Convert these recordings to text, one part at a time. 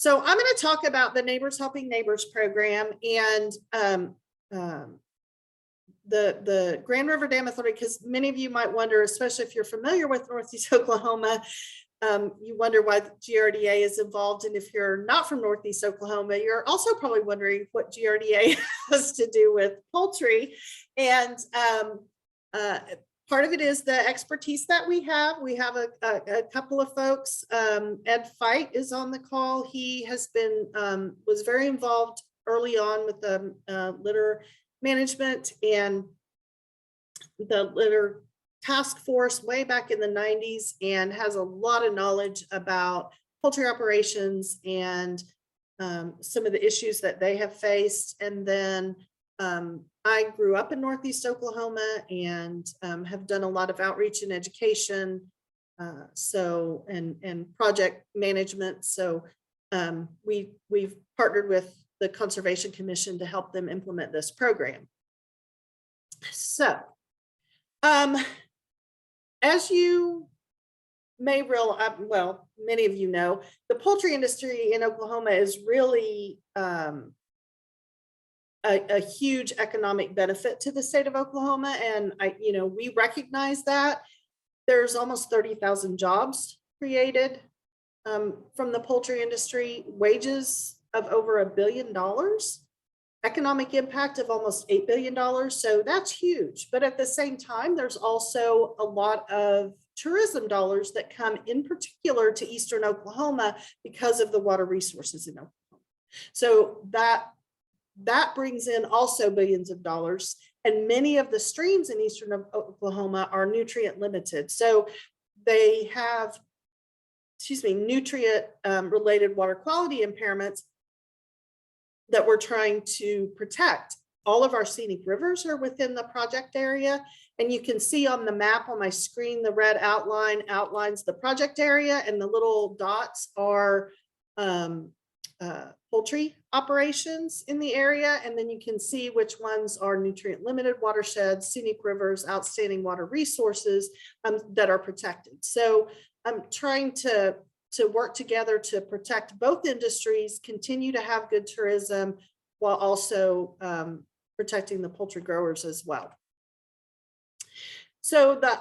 So I'm going to talk about the Neighbors Helping Neighbors program and the Grand River Dam Authority, because many of you might wonder, especially if you're familiar with Northeast Oklahoma, you wonder why the GRDA is involved. And if you're not from Northeast Oklahoma, you're also probably wondering what GRDA has to do with poultry. And part of it is the expertise that we have. We have a couple of folks. Ed Fight is on the call. He has been, was very involved early on with the litter management and the litter task force way back in the 90s, and has a lot of knowledge about poultry operations and some of the issues that they have faced. And then I grew up in Northeast Oklahoma and have done a lot of outreach and education, and project management. So we've partnered with the Conservation Commission to help them implement this program. So as you may realize, well, many of you know, the poultry industry in Oklahoma is really a huge economic benefit to the state of Oklahoma. And we recognize that. There's almost 30,000 jobs created from the poultry industry, wages of over $1 billion, economic impact of almost $8 billion. So that's huge. But at the same time, there's also a lot of tourism dollars that come in particular to Eastern Oklahoma because of the water resources in Oklahoma. So that brings in also billions of dollars. And many of the streams in Eastern Oklahoma are nutrient limited. So they have, nutrient related water quality impairments that we're trying to protect. All of our scenic rivers are within the project area. And you can see on the map on my screen, the red outline outlines the project area, and the little dots are poultry operations in the area. And then you can see which ones are nutrient limited watersheds, scenic rivers, outstanding water resources that are protected. So I'm trying to work together to protect both industries, continue to have good tourism, while also protecting the poultry growers as well. So the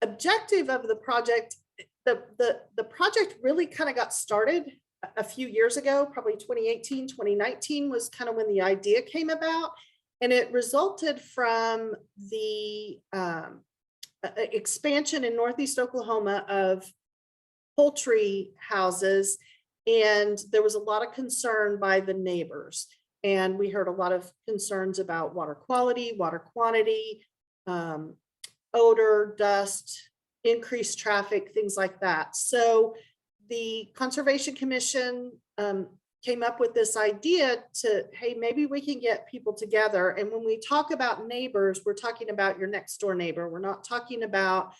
objective of the project, the project really kind of got started a few years ago, probably 2018, 2019 was kind of when the idea came about. And it resulted from the expansion in Northeast Oklahoma of poultry houses. And there was a lot of concern by the neighbors. And we heard a lot of concerns about water quality, water quantity, odor, dust, increased traffic, things like that. So the Conservation Commission came up with this idea to, hey, maybe we can get people together. And when we talk about neighbors, we're talking about your next door neighbor. We're not talking about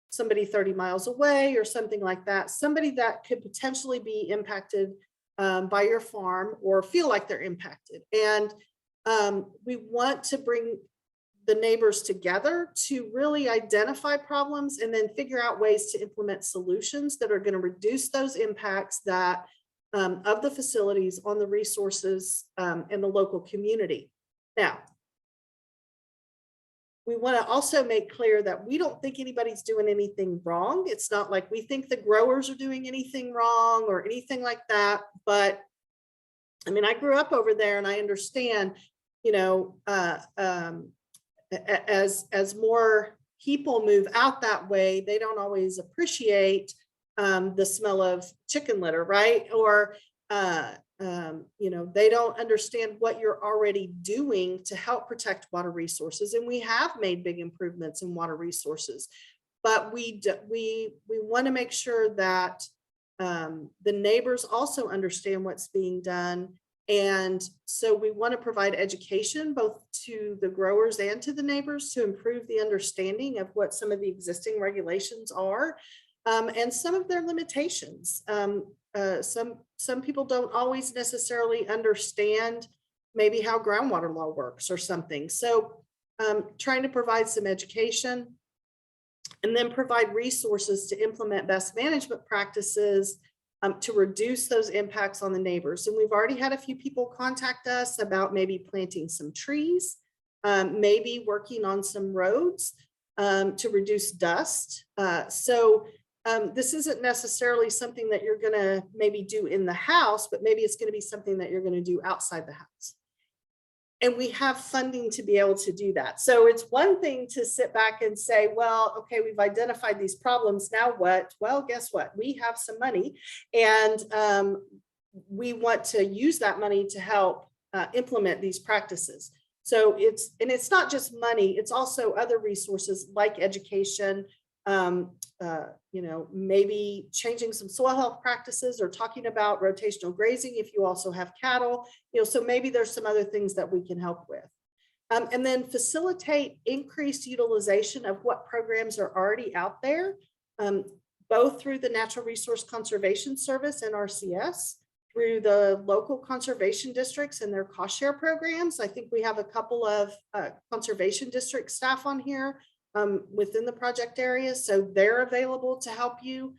somebody 30 miles away or something like that. Somebody that could potentially be impacted by your farm or feel like they're impacted. And we want to bring the neighbors together to really identify problems and then figure out ways to implement solutions that are going to reduce those impacts that of the facilities on the resources in the local community. Now, we want to also make clear that we don't think anybody's doing anything wrong. It's not like we think the growers are doing anything wrong or anything like that. But I mean, I grew up over there and I understand, as more people move out that way, they don't always appreciate the smell of chicken litter, right? Or they don't understand what you're already doing to help protect water resources. And we have made big improvements in water resources, but we want to make sure that the neighbors also understand what's being done. And so we want to provide education both to the growers and to the neighbors to improve the understanding of what some of the existing regulations are and some of their limitations. Some people don't always necessarily understand maybe how groundwater law works or something. So trying to provide some education and then provide resources to implement best management practices to reduce those impacts on the neighbors. And we've already had a few people contact us about maybe planting some trees, maybe working on some roads to reduce dust. This isn't necessarily something that you're going to maybe do in the house, but maybe it's going to be something that you're going to do outside the house. And we have funding to be able to do that. So it's one thing to sit back and say, well, okay, we've identified these problems. Now what? Well, guess what? We have some money, and we want to use that money to help implement these practices. So it's not just money, it's also other resources like education, maybe changing some soil health practices, or talking about rotational grazing if you also have cattle, so maybe there's some other things that we can help with. And then facilitate increased utilization of what programs are already out there, both through the Natural Resource Conservation Service, NRCS, through the local conservation districts and their cost share programs. I think we have a couple of conservation district staff on here within the project area, so they're available to help you.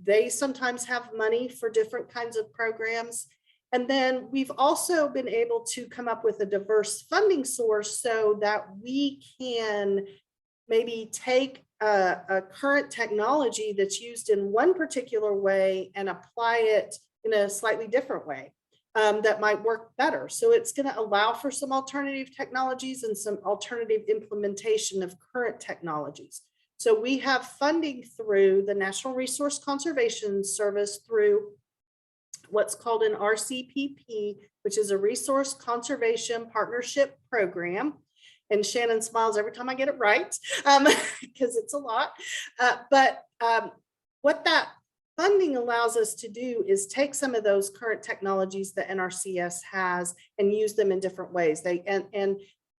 They sometimes have money for different kinds of programs. And then we've also been able to come up with a diverse funding source so that we can maybe take a current technology that's used in one particular way and apply it in a slightly different way that might work better. So it's going to allow for some alternative technologies and some alternative implementation of current technologies. So we have funding through the National Resource Conservation Service through what's called an RCPP, which is a Resource Conservation Partnership Program. And Shannon smiles every time I get it right, because it's a lot. But what that funding allows us to do is take some of those current technologies that NRCS has and use them in different ways. And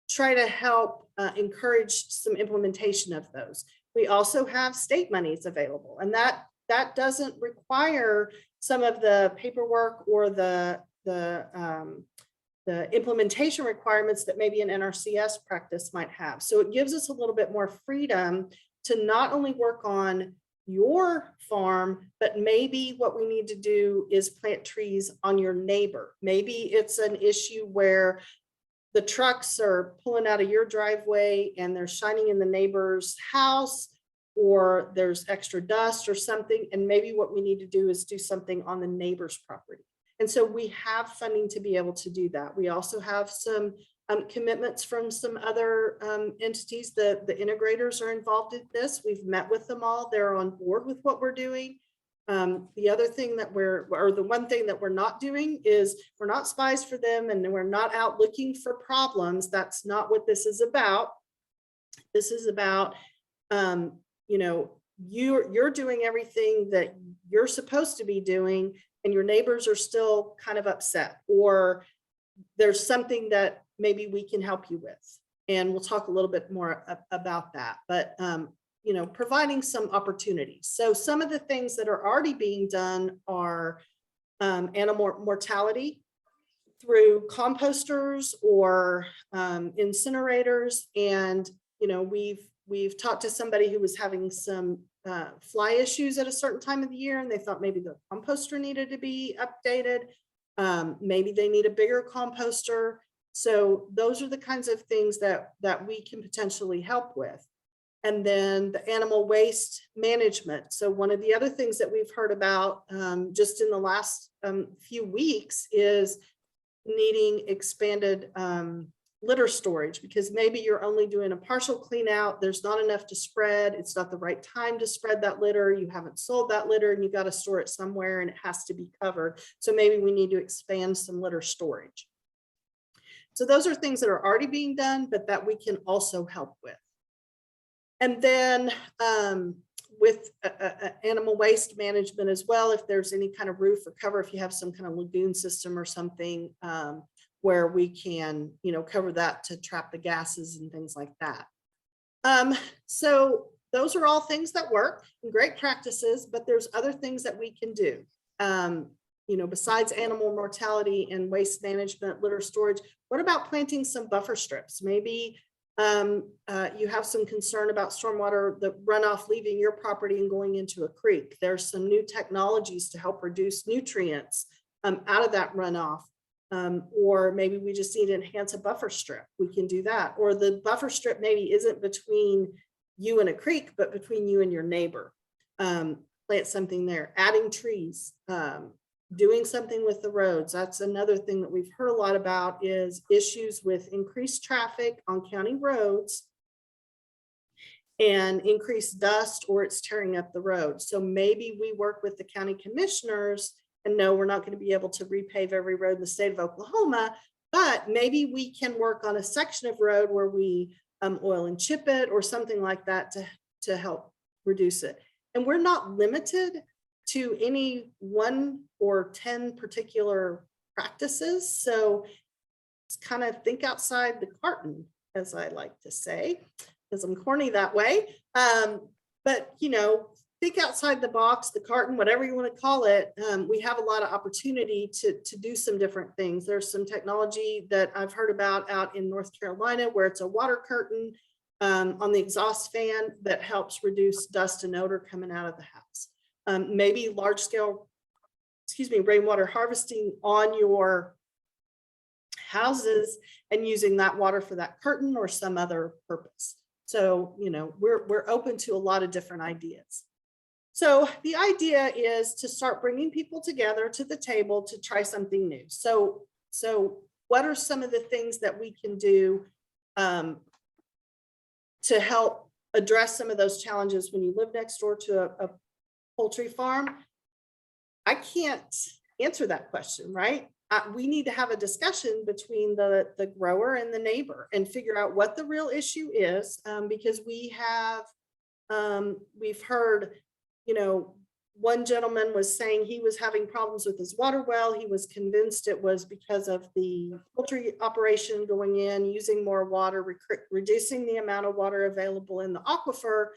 try to help encourage some implementation of those. We also have state monies available, and that doesn't require some of the paperwork or the implementation requirements that maybe an NRCS practice might have. So it gives us a little bit more freedom to not only work on your farm, but maybe what we need to do is plant trees on your neighbor. Maybe it's an issue where the trucks are pulling out of your driveway and they're shining in the neighbor's house, or there's extra dust or something. And maybe what we need to do is do something on the neighbor's property. And so we have funding to be able to do that. We also have some commitments from some other entities. The integrators are involved in this. We've met with them all. They're on board with what we're doing. The other thing that the one thing that we're not doing is we're not spies for them, and we're not out looking for problems. That's not what this is about. This is about, you're doing everything that you're supposed to be doing, and your neighbors are still kind of upset, or there's something that maybe we can help you with. And we'll talk a little bit more about that, but providing some opportunities. So some of the things that are already being done are animal mortality through composters or incinerators. And we've talked to somebody who was having some fly issues at a certain time of the year, and they thought maybe the composter needed to be updated. Maybe they need a bigger composter. So those are the kinds of things that we can potentially help with. And then the animal waste management. So one of the other things that we've heard about just in the last few weeks is needing expanded litter storage, because maybe you're only doing a partial clean out. There's not enough to spread. It's not the right time to spread that litter. You haven't sold that litter and you got to store it somewhere and it has to be covered. So maybe we need to expand some litter storage. So those are things that are already being done, but that we can also help with. And then with animal waste management as well, if there's any kind of roof or cover, if you have some kind of lagoon system or something, where we can, cover that to trap the gases and things like that. So those are all things that work and great practices, but there's other things that we can do. Besides animal mortality and waste management, litter storage, what about planting some buffer strips? Maybe You have some concern about stormwater, the runoff leaving your property and going into a creek. There's some new technologies to help reduce nutrients out of that runoff. Or maybe we just need to enhance a buffer strip. We can do that. Or the buffer strip maybe isn't between you and a creek, but between you and your neighbor. Plant something there, adding trees, doing something with the roads. That's another thing that we've heard a lot about, is issues with increased traffic on county roads and increased dust, or it's tearing up the road. So maybe we work with the county commissioners, and no, we're not going to be able to repave every road in the state of Oklahoma, but maybe we can work on a section of road where we oil and chip it or something like that to help reduce it. And we're not limited to any 1 or 10 particular practices. So it's kind of think outside the carton, as I like to say, because I'm corny that way. But, you know, think outside the box, the carton, whatever you want to call it. We have a lot of opportunity to do some different things. There's some technology that I've heard about out in North Carolina where it's a water curtain on the exhaust fan that helps reduce dust and odor coming out of the house. Maybe large scale, rainwater harvesting on your houses and using that water for that curtain or some other purpose. So, you know, we're open to a lot of different ideas. So the idea is to start bringing people together to the table to try something new. So what are some of the things that we can do to help address some of those challenges when you live next door to a poultry farm? I can't answer that question, right? We need to have a discussion between the grower and the neighbor and figure out what the real issue is, because we've heard, you know, one gentleman was saying he was having problems with his water well. He was convinced it was because of the poultry operation going in, using more water, reducing the amount of water available in the aquifer.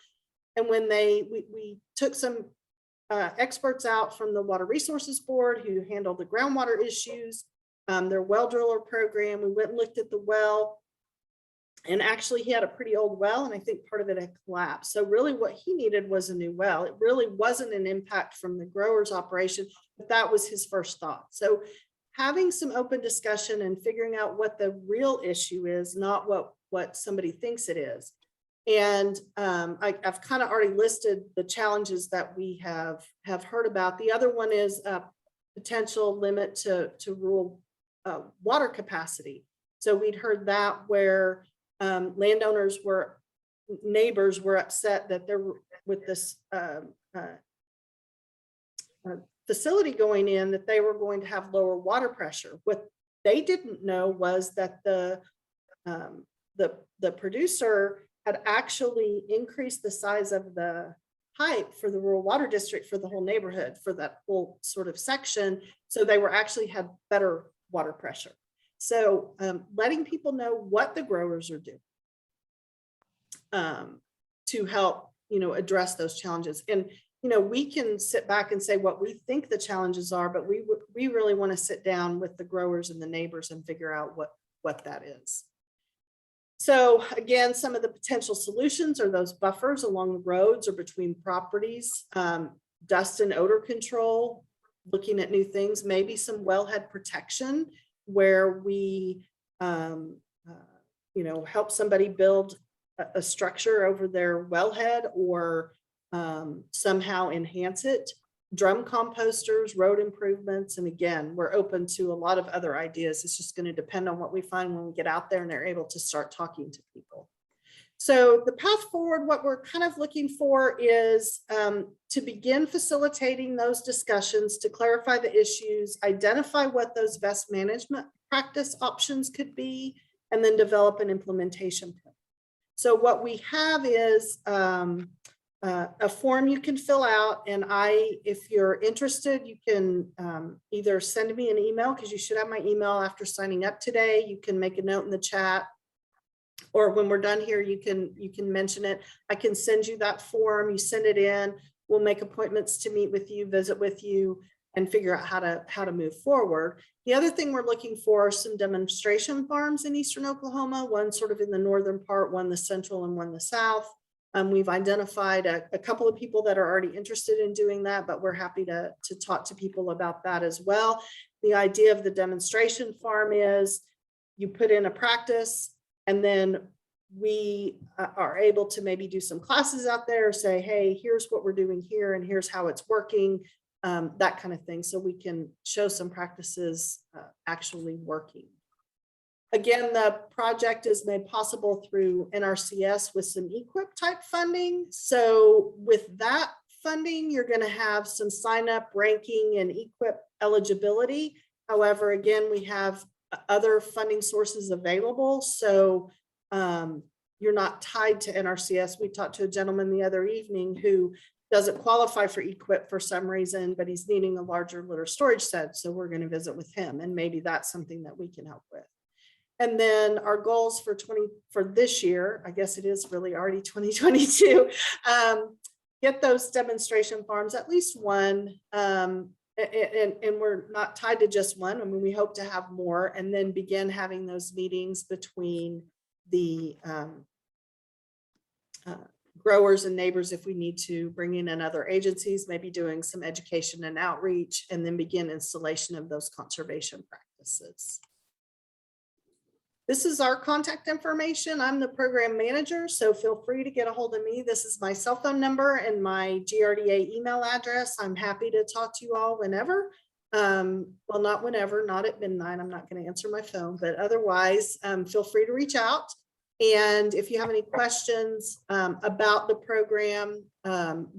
And when we took some experts out from the Water Resources Board who handled the groundwater issues, their well driller program, we went and looked at the well. And actually he had a pretty old well, and I think part of it had collapsed. So really what he needed was a new well. It really wasn't an impact from the grower's operation, but that was his first thought. So having some open discussion and figuring out what the real issue is, not what somebody thinks it is. And I've kind of already listed the challenges that we have heard about. The other one is a potential limit to rural water capacity. So we'd heard that where neighbors were upset that there with this facility going in, that they were going to have lower water pressure. What they didn't know was that the producer had actually increased the size of the pipe for the rural water district for the whole neighborhood, for that whole sort of section. So they were actually had better water pressure. So letting people know what the growers are doing to help, you know, address those challenges. And, you know, we can sit back and say what we think the challenges are, but we really want to sit down with the growers and the neighbors and figure out what that is. So again, some of the potential solutions are those buffers along the roads or between properties, dust and odor control, looking at new things, maybe some wellhead protection where we, you know, help somebody build a structure over their wellhead or somehow enhance it. Drum composters, road improvements, and again, we're open to a lot of other ideas. It's just going to depend on what we find when we get out there and they're able to start talking to people. So the path forward, what we're kind of looking for is to begin facilitating those discussions, to clarify the issues, identify what those best management practice options could be, and then develop an implementation plan. So what we have is a form you can fill out, and if you're interested, you can either send me an email, because you should have my email after signing up today. You can make a note in the chat, or when we're done here, you can mention it. I can send you that form. You send it in. We'll make appointments to meet with you, visit with you. figure out how to move forward. The other thing we're looking for are some demonstration farms in eastern Oklahoma, one sort of in the northern part, one the central, and one the south. We've identified a couple of people that are already interested in doing that, but we're happy to talk to people about that as well. The idea of the demonstration farm is you put in a practice, and then we are able to maybe do some classes out there, say, hey, here's what we're doing here, and here's how it's working, that kind of thing. So we can show some practices actually working. Again, the project is made possible through NRCS with some EQIP type funding. So with that funding, you're going to have some sign up, ranking, and EQIP eligibility. However, again, we have other funding sources available. So you're not tied to NRCS. We talked to a gentleman the other evening who doesn't qualify for EQIP for some reason, but he's needing a larger litter storage set. So we're going to visit with him, and maybe that's something that we can help with. And then our goals for this year, I guess it is really already 2022, get those demonstration farms, at least one, and we're not tied to just one. I mean, we hope to have more, and then begin having those meetings between the growers and neighbors if we need to, bring in other agencies, maybe doing some education and outreach, and then begin installation of those conservation practices. This is our contact information. I'm the program manager, so feel free to get a hold of me. This is my cell phone number and my GRDA email address. I'm happy to talk to you all whenever. Well, not whenever, not at midnight. I'm not going to answer my phone, but otherwise, feel free to reach out. And if you have any questions about the program,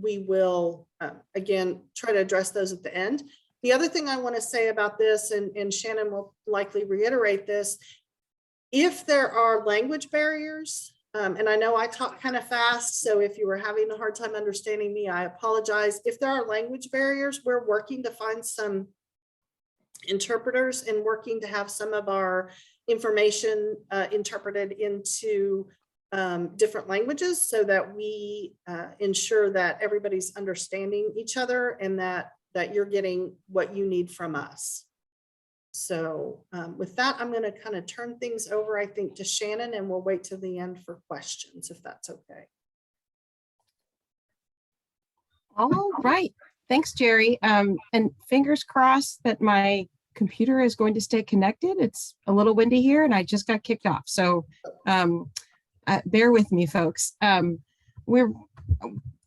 we will, again, try to address those at the end. The other thing I want to say about this, and Shannon will likely reiterate this, if there are language barriers, and I know I talk kind of fast, so if you were having a hard time understanding me, I apologize. If there are language barriers, we're working to find some interpreters and working to have some of our information interpreted into different languages so that we ensure that everybody's understanding each other and that you're getting what you need from us. So with that, I'm going to kind of turn things over, I think, to Shannon, and we'll wait till the end for questions, if that's okay. All right. Thanks, Jerry. And fingers crossed that my computer is going to stay connected. It's a little windy here, and I just got kicked off. So bear with me, folks.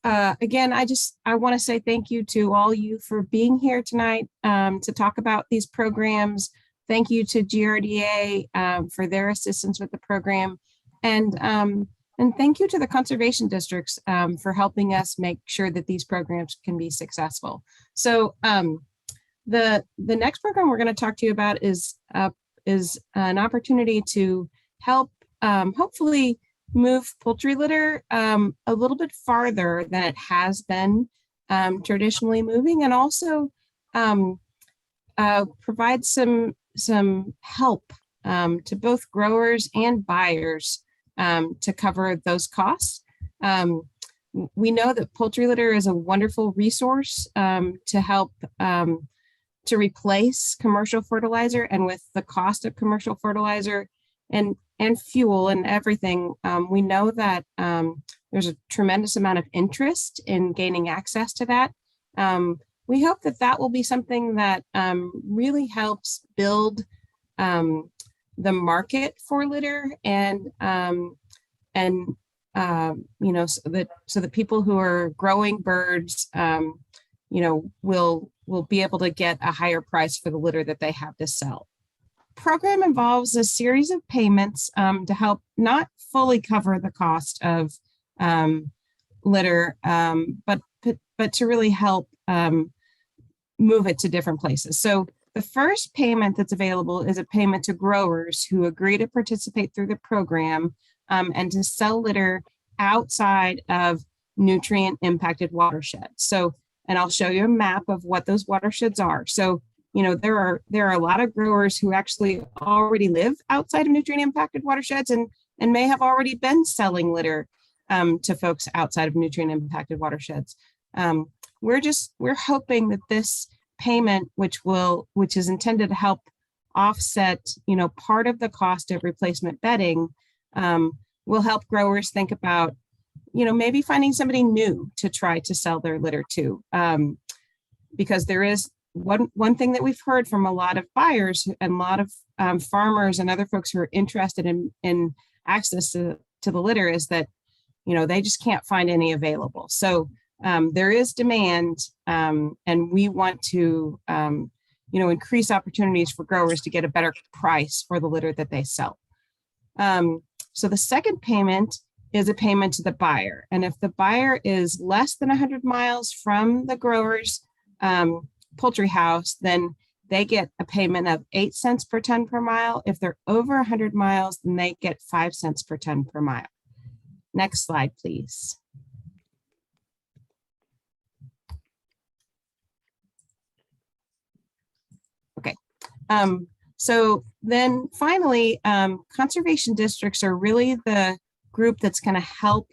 Again, I want to say thank you to all you for being here tonight to talk about these programs. Thank you to GRDA for their assistance with the program. And thank you to the conservation districts for helping us make sure that these programs can be successful. So the next program we're going to talk to you about is an opportunity to help hopefully move poultry litter a little bit farther than it has been traditionally moving, and also provide some help to both growers and buyers to cover those costs. We know that poultry litter is a wonderful resource to help to replace commercial fertilizer, and with the cost of commercial fertilizer and fuel and everything, we know that there's a tremendous amount of interest in gaining access to that. We hope that that will be something that really helps build the market for litter, and you know, so that people who are growing birds, you know, will be able to get a higher price for the litter that they have to sell. Program involves a series of payments to help not fully cover the cost of litter, but to really help move it to different places. So the first payment that's available is a payment to growers who agree to participate through the program and to sell litter outside of nutrient impacted watersheds. So, and I'll show you a map of what those watersheds are. So, you know, there are a lot of growers who actually already live outside of nutrient impacted watersheds and may have already been selling litter to folks outside of nutrient impacted watersheds. We're hoping that this payment, which is intended to help offset, part of the cost of replacement bedding, will help growers think about, maybe finding somebody new to try to sell their litter to. Because there is one thing that we've heard from a lot of buyers and a lot of farmers and other folks who are interested in access to the litter is that, they just can't find any available. So there is demand, and we want to, increase opportunities for growers to get a better price for the litter that they sell. So the second payment is a payment to the buyer. And if the buyer is less than 100 miles from the grower's poultry house, then they get a payment of 8 cents per ton per mile. If they're over 100 miles, then they get 5 cents per ton per mile. Next slide, please. Okay. So then finally, conservation districts are really the group that's going to help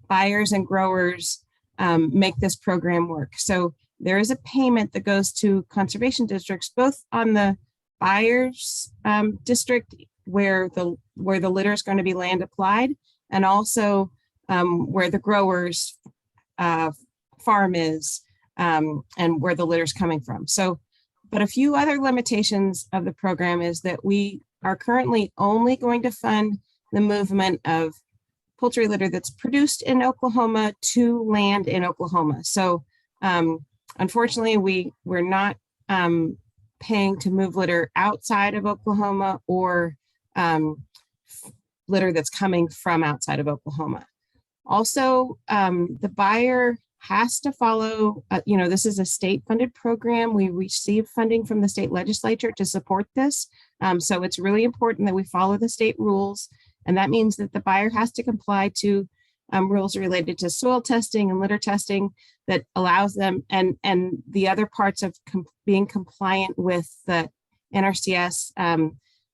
buyers and growers make this program work. So there is a payment that goes to conservation districts, both on the buyer's district where the litter is going to be land applied, and also where the grower's farm is, and where the litter is coming from. So, but a few other limitations of the program is that we are currently only going to fund the movement of poultry litter that's produced in Oklahoma to land in Oklahoma. So unfortunately, we're not paying to move litter outside of Oklahoma or litter that's coming from outside of Oklahoma. Also, the buyer has to follow, this is a state-funded program. We receive funding from the state legislature to support this. So it's really important that we follow the state rules. And that means that the buyer has to comply to rules related to soil testing and litter testing that allows them, and the other parts of being compliant with the NRCS,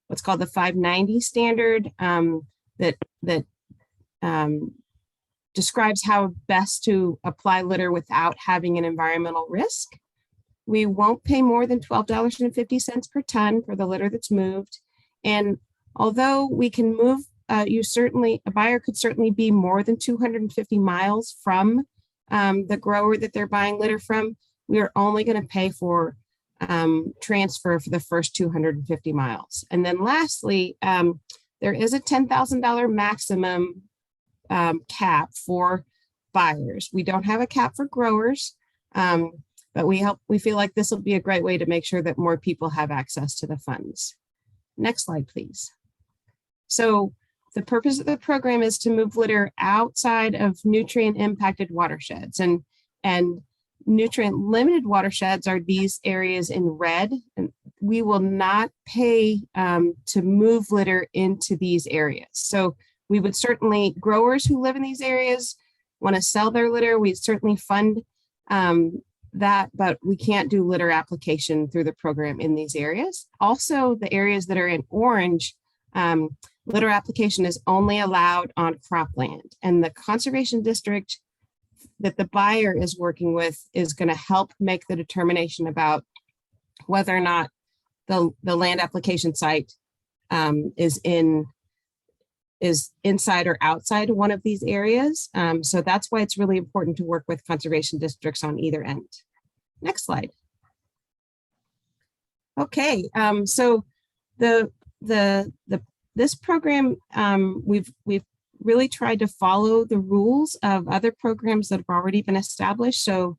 what's called the 590 standard, that describes how best to apply litter without having an environmental risk. We won't pay more than $12.50 per ton for the litter that's moved. And although we can move, a buyer could certainly be more than 250 miles from the grower that they're buying litter from. We are only going to pay for transfer for the first 250 miles. And then lastly, there is a $10,000 maximum cap for buyers. We don't have a cap for growers, but we feel like this will be a great way to make sure that more people have access to the funds. Next slide, please. So the purpose of the program is to move litter outside of nutrient impacted watersheds, and nutrient limited watersheds are these areas in red. And we will not pay to move litter into these areas. So we would certainly, growers who live in these areas want to sell their litter, we certainly fund that, but we can't do litter application through the program in these areas. Also, the areas that are in orange, litter application is only allowed on cropland, and the conservation district that the buyer is working with is going to help make the determination about whether or not the land application site is inside or outside one of these areas. So that's why it's really important to work with conservation districts on either end. Next slide. Okay, so this program, we've really tried to follow the rules of other programs that have already been established. So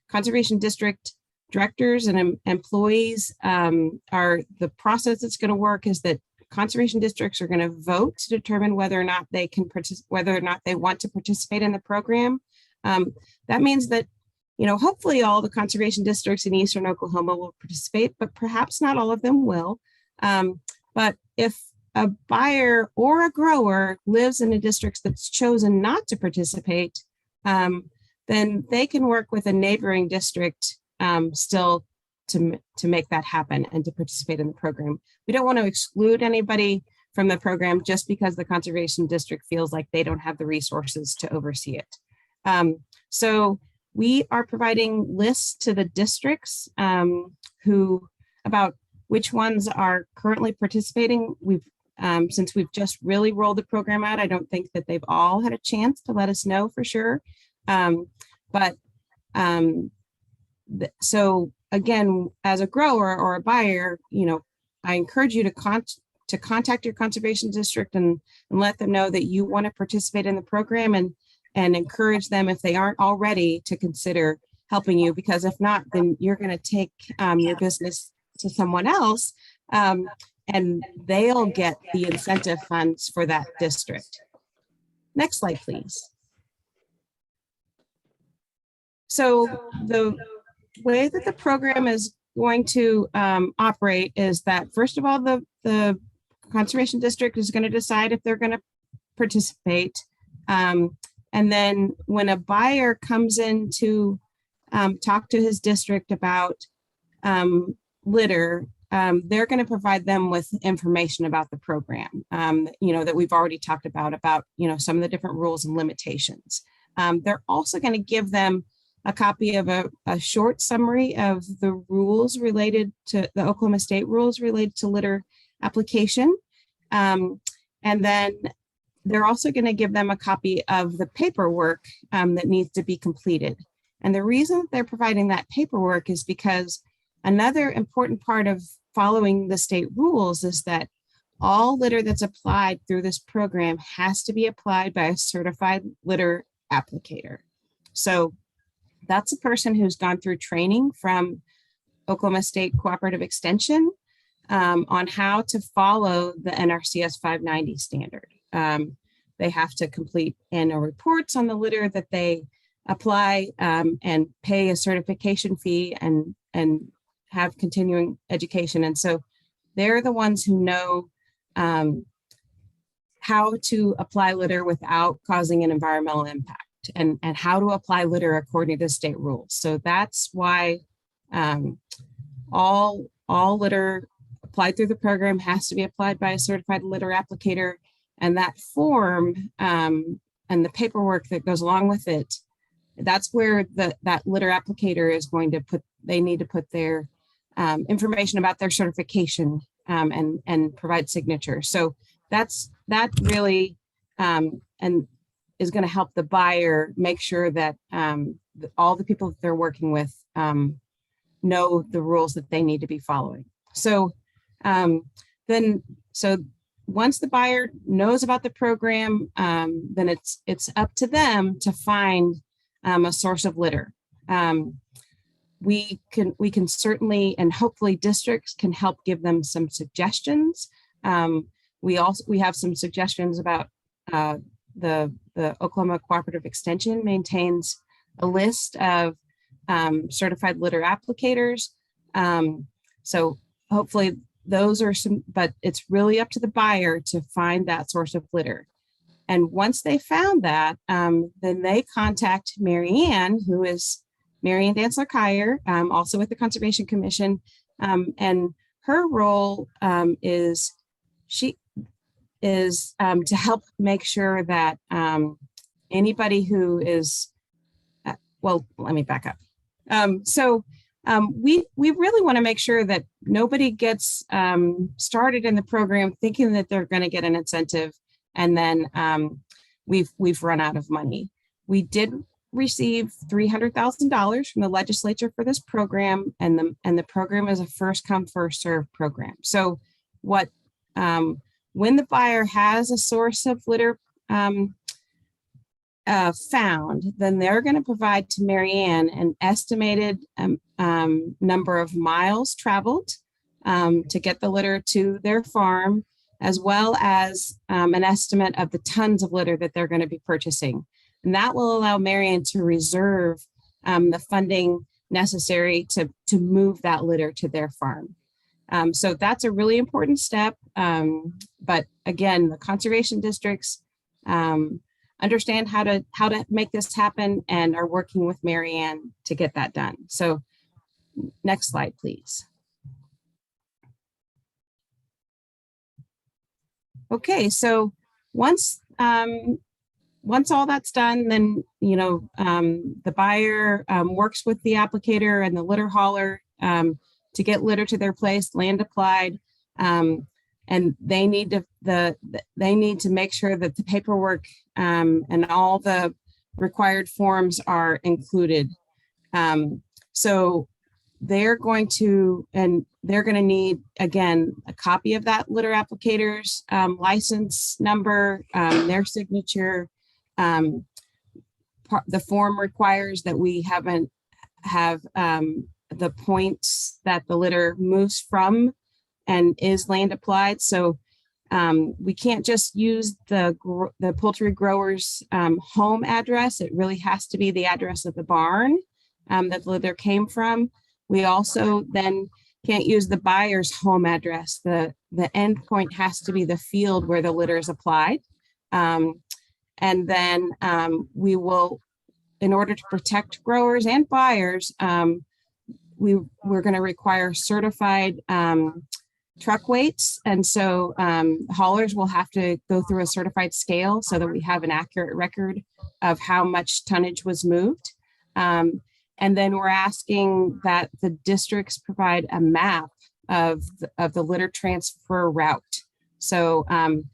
conservation district directors and employees are, the process that's going to work is that conservation districts are going to vote to determine whether or not they can whether or not they want to participate in the program. That means that, hopefully all the conservation districts in Eastern Oklahoma will participate, but perhaps not all of them will. But if a buyer or a grower lives in a district that's chosen not to participate, then they can work with a neighboring district still to make that happen and to participate in the program. We don't want to exclude anybody from the program just because the conservation district feels like they don't have the resources to oversee it. So we are providing lists to the districts who about which ones are currently participating. Since we've just really rolled the program out, I don't think that they've all had a chance to let us know for sure. So again, as a grower or a buyer, I encourage you to contact your conservation district and let them know that you want to participate in the program, and encourage them, if they aren't already, to consider helping you, because if not, then you're going to take your business to someone else, and they'll get the incentive funds for that district. Next slide, please. So the way that the program is going to operate is that, first of all, the conservation district is going to decide if they're going to participate. And then when a buyer comes in to talk to his district about litter, they're going to provide them with information about the program, that we've already talked about, some of the different rules and limitations. They're also going to give them a copy of a short summary of the rules related to the Oklahoma State rules related to litter application. And then they're also going to give them a copy of the paperwork that needs to be completed. And the reason that they're providing that paperwork is because another important part of following the state rules is that all litter that's applied through this program has to be applied by a certified litter applicator. So that's a person who's gone through training from Oklahoma State Cooperative Extension on how to follow the NRCS 590 standard. They have to complete annual reports on the litter that they apply, and pay a certification fee and have continuing education. And so they're the ones who know how to apply litter without causing an environmental impact, and how to apply litter according to state rules. So that's why all litter applied through the program has to be applied by a certified litter applicator. And that form and the paperwork that goes along with it, that's where that litter applicator is going to they need to put their information about their certification and provide signatures. So that really and is going to help the buyer make sure that all the people that they're working with know the rules that they need to be following. So once the buyer knows about the program, then it's up to them to find a source of litter. We can certainly, and hopefully districts can help give them some suggestions. We have some suggestions about the Oklahoma Cooperative Extension maintains a list of certified litter applicators. So hopefully those are some, but it's really up to the buyer to find that source of litter. And once they found that, then they contact Mary Ann, who is Mary Ann Dantzler-Kyer, also with the Conservation Commission. And her role is to help make sure that anybody who is, well, let me back up. We really want to make sure that nobody gets started in the program thinking that they're going to get an incentive, and then we've run out of money. We did receive $300,000 from the legislature for this program, and the program is a first come first served program. So when the buyer has a source of litter found, then they're going to provide to Mary Ann an estimated number of miles traveled to get the litter to their farm, as well as an estimate of the tons of litter that they're going to be purchasing. And that will allow Mary Ann to reserve the funding necessary to move that litter to their farm. So that's a really important step. But again, the conservation districts understand how to make this happen and are working with Mary Ann to get that done. So next slide, please. Okay, so once once all that's done, then, the buyer works with the applicator and the litter hauler to get litter to their place, land applied. And they need to make sure that the paperwork and all the required forms are included. So they're going to need, again, a copy of that litter applicator's license number, their signature. The form requires that we have the points that the litter moves from and is land applied. So we can't just use the poultry grower's home address. It really has to be the address of the barn that the litter came from. We also then can't use the buyer's home address. The end point has to be the field where the litter is applied. And then we will, in order to protect growers and buyers, we're going to require certified truck weights. And so haulers will have to go through a certified scale so that we have an accurate record of how much tonnage was moved. And then we're asking that the districts provide a map of the litter transfer route. So, and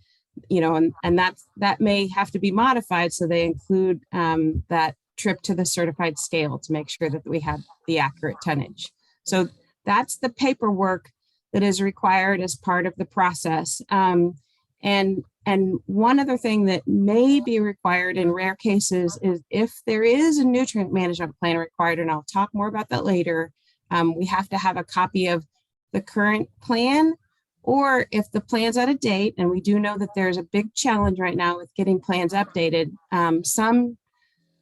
that may have to be modified so they include that trip to the certified scale to make sure that we have the accurate tonnage. So that's the paperwork that is required as part of the process. And one other thing that may be required in rare cases is if there is a nutrient management plan required, and I'll talk more about that later, we have to have a copy of the current plan, or if the plan's out of date, and we do know that there's a big challenge right now with getting plans updated, some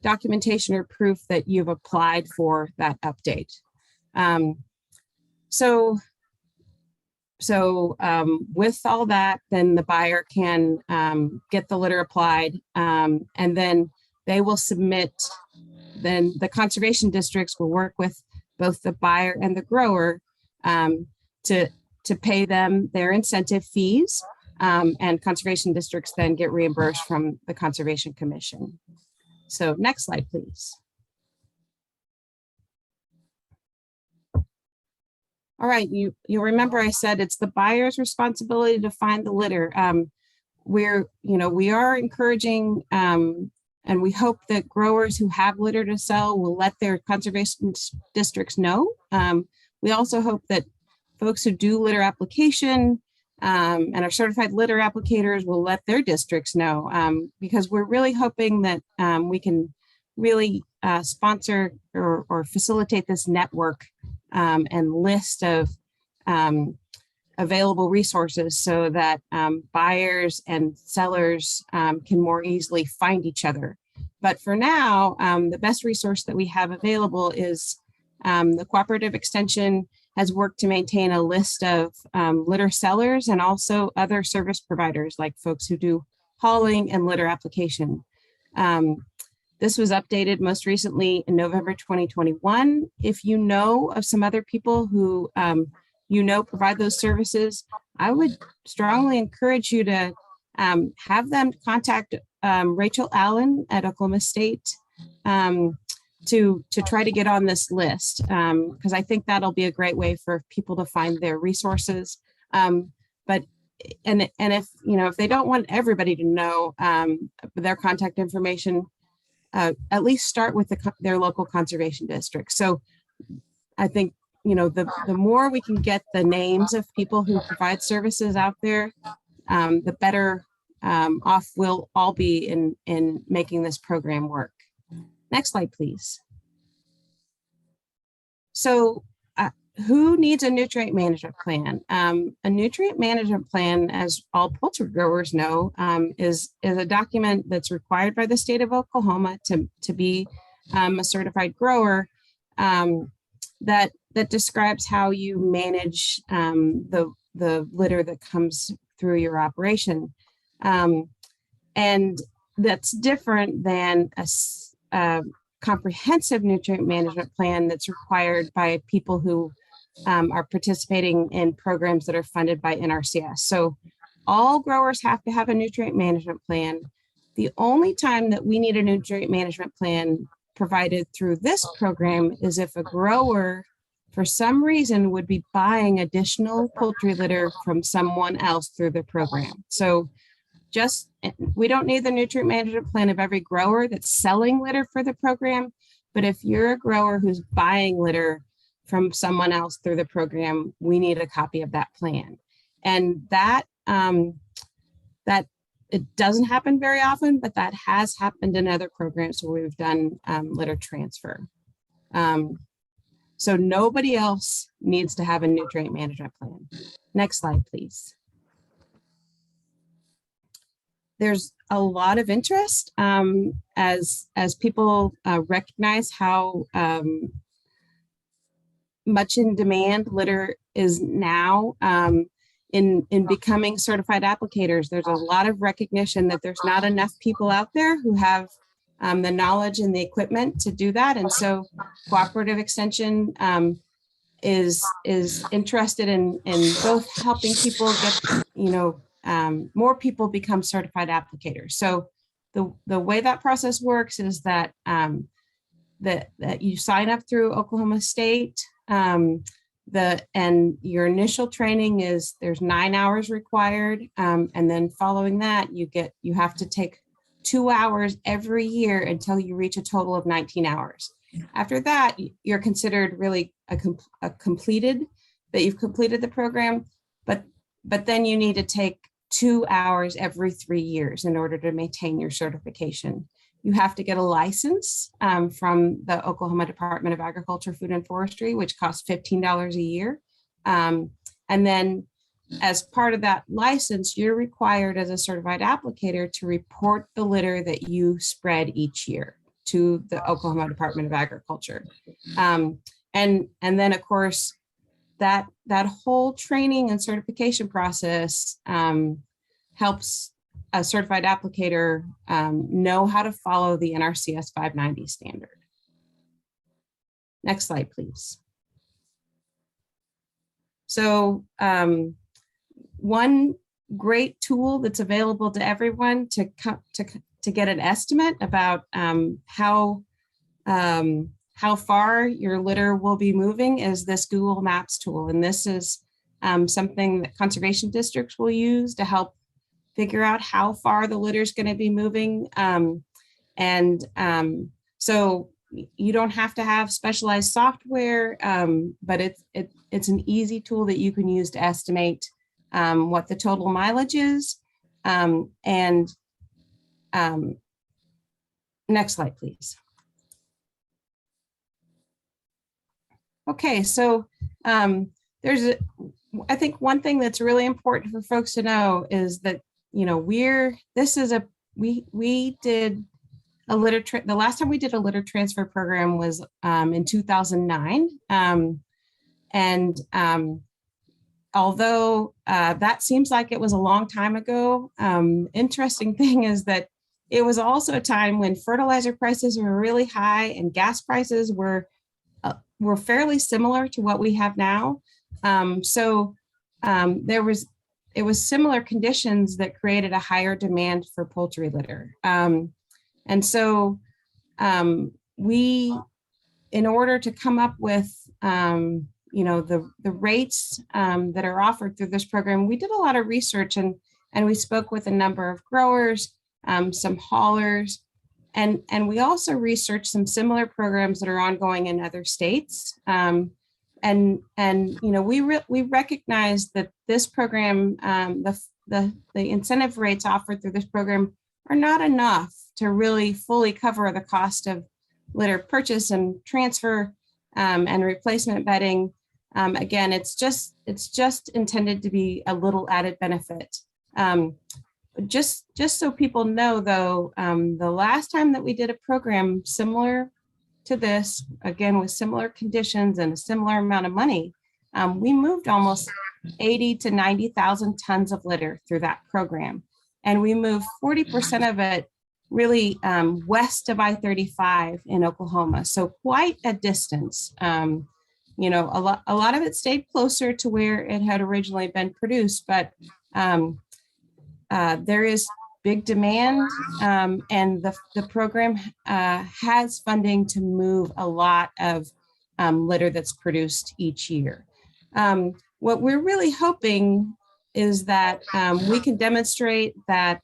documentation or proof that you've applied for that update. So with all that, then the buyer can get the litter applied, and then they will submit, then the conservation districts will work with both the buyer and the grower to pay them their incentive fees, and conservation districts then get reimbursed from the Conservation Commission. So next slide, please. All right, you'll remember I said it's the buyer's responsibility to find the litter. We are encouraging and we hope that growers who have litter to sell will let their conservation districts know. We also hope that folks who do litter application and are certified litter applicators will let their districts know, because we're really hoping that we can really sponsor or facilitate this network and list of available resources so that buyers and sellers can more easily find each other. But for now, the best resource that we have available is the Cooperative Extension has worked to maintain a list of litter sellers and also other service providers like folks who do hauling and litter application. This was updated most recently in November 2021. If you know of some other people who provide those services, I would strongly encourage you to have them contact Rachel Allen at Oklahoma State to try to get on this list, because I think that'll be a great way for people to find their resources. But if they don't want everybody to know their contact information, at least start with their local conservation district. So I think, the more we can get the names of people who provide services out there, the better off we'll all be in making this program work. Next slide, please. So who needs a nutrient management plan? A nutrient management plan, as all poultry growers know, is a document that's required by the state of Oklahoma to be a certified grower, that describes how you manage the litter that comes through your operation. And that's different than a comprehensive nutrient management plan that's required by people who are participating in programs that are funded by NRCS. So all growers have to have a nutrient management plan. The only time that we need a nutrient management plan provided through this program is if a grower, for some reason, would be buying additional poultry litter from someone else through the program. So we don't need the nutrient management plan of every grower that's selling litter for the program, but if you're a grower who's buying litter from someone else through the program, we need a copy of that plan. And that it doesn't happen very often, but that has happened in other programs where we've done litter transfer. So nobody else needs to have a nutrient management plan. Next slide, please. There's a lot of interest as people recognize how much in demand litter is now in becoming certified applicators. There's a lot of recognition that there's not enough people out there who have the knowledge and the equipment to do that. And so Cooperative Extension is interested in both helping people get, more people become certified applicators. So the way that process works is that that you sign up through Oklahoma State. And your initial training is there's 9 hours required. And then following that, you have to take 2 hours every year until you reach a total of 19 hours. After that, you're considered really completed, that you've completed the program, but then you need to take 2 hours every 3 years in order to maintain your certification. You have to get a license from the Oklahoma Department of Agriculture, Food and Forestry, which costs $15 a year. And then as part of that license, you're required as a certified applicator to report the litter that you spread each year to the Oklahoma Department of Agriculture. And then, of course, that whole training and certification process helps a certified applicator know how to follow the NRCS 590 standard. Next slide, please. So one great tool that's available to everyone to get an estimate about how far your litter will be moving is this Google Maps tool. And this is something that conservation districts will use to help figure out how far the litter is going to be moving. So you don't have to have specialized software, but it's an easy tool that you can use to estimate what the total mileage is. Next slide, please. Okay, so I think one thing that's really important for folks to know is that, we did a the last time we did a litter transfer program was in 2009. Although that seems like it was a long time ago, interesting thing is that it was also a time when fertilizer prices were really high and gas prices were fairly similar to what we have now. It was similar conditions that created a higher demand for poultry litter. And so we, in order to come up with, the rates that are offered through this program, we did a lot of research and we spoke with a number of growers, some haulers, and we also researched some similar programs that are ongoing in other states. We recognize that this program, the incentive rates offered through this program are not enough to really fully cover the cost of litter purchase and transfer and replacement bedding. Again, it's just intended to be a little added benefit. Just so people know, though, the last time that we did a program similar to this, again, with similar conditions and a similar amount of money, we moved almost 80 to 90,000 tons of litter through that program. And we moved 40% of it really west of I-35 in Oklahoma. So quite a distance. A lot of it stayed closer to where it had originally been produced, but there is big demand, and the program has funding to move a lot of litter that's produced each year. What we're really hoping is that we can demonstrate that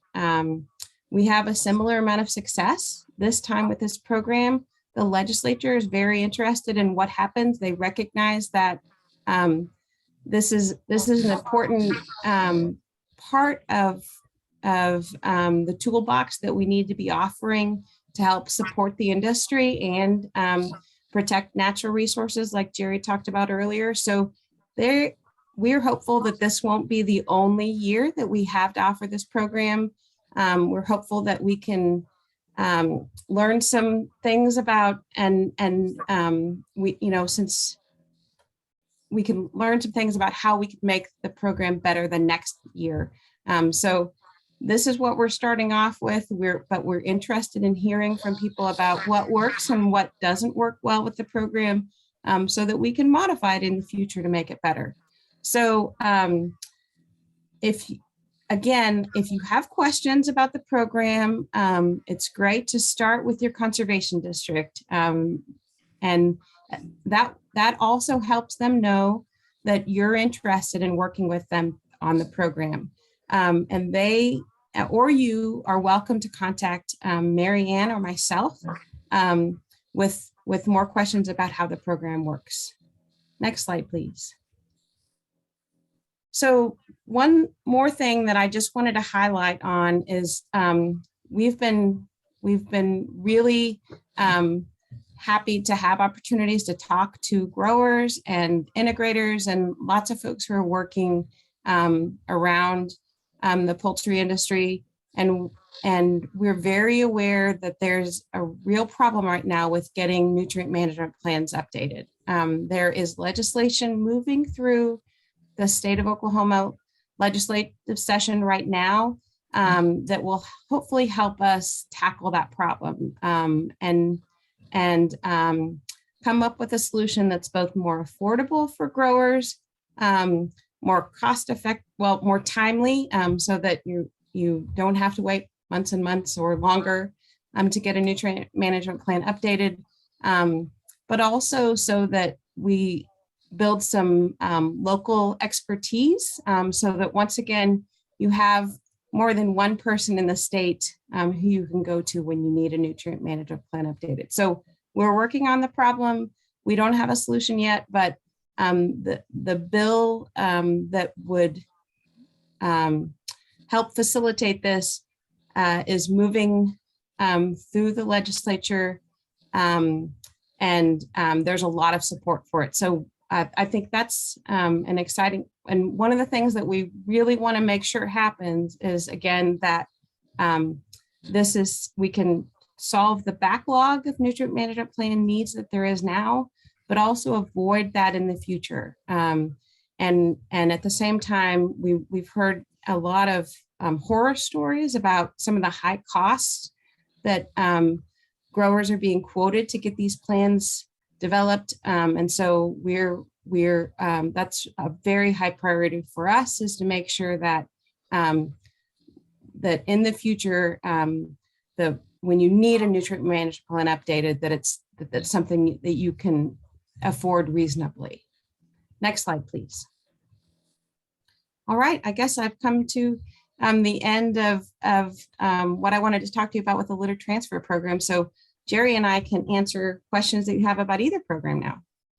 we have a similar amount of success this time with this program. The legislature is very interested in what happens. They recognize that this is an important part of the toolbox that we need to be offering to help support the industry and protect natural resources like Jerry talked about earlier. So we're hopeful that this won't be the only year that we have to offer this program. We're hopeful that we can learn some things about since we can learn some things about how we can make the program better the next year. So this is what we're starting off with. But we're interested in hearing from people about what works and what doesn't work well with the program, so that we can modify it in the future to make it better. So if you have questions about the program, it's great to start with your conservation district. And that also helps them know that you're interested in working with them on the program. And they or you are welcome to contact Mary Ann or myself with more questions about how the program works. Next slide, please. So one more thing that I just wanted to highlight on is we've been really happy to have opportunities to talk to growers and integrators and lots of folks who are working around the poultry industry. And we're very aware that there's a real problem right now with getting nutrient management plans updated. There is legislation moving through the state of Oklahoma legislative session right now that will hopefully help us tackle that problem and come up with a solution that's both more affordable for growers, more cost effective, more timely, so that you don't have to wait months and months or longer to get a nutrient management plan updated, but also so that we build some local expertise, so that once again, you have more than one person in the state who you can go to when you need a nutrient management plan updated. So we're working on the problem. We don't have a solution yet, but the bill that would help facilitate this is moving through the legislature, and there's a lot of support for it. So I think that's an exciting, and one of the things that we really want to make sure happens is, again, that we can solve the backlog of nutrient management plan needs that there is now, but also avoid that in the future. And at the same time, we've heard a lot of horror stories about some of the high costs that growers are being quoted to get these plans developed. And so that's a very high priority for us, is to make sure that that in the future, when you need a nutrient management plan updated, that's something that you can afford reasonably. Next slide, please. All right, I guess I've come to the end of what I wanted to talk to you about with the litter transfer program. So Jerry and I can answer questions that you have about either program now.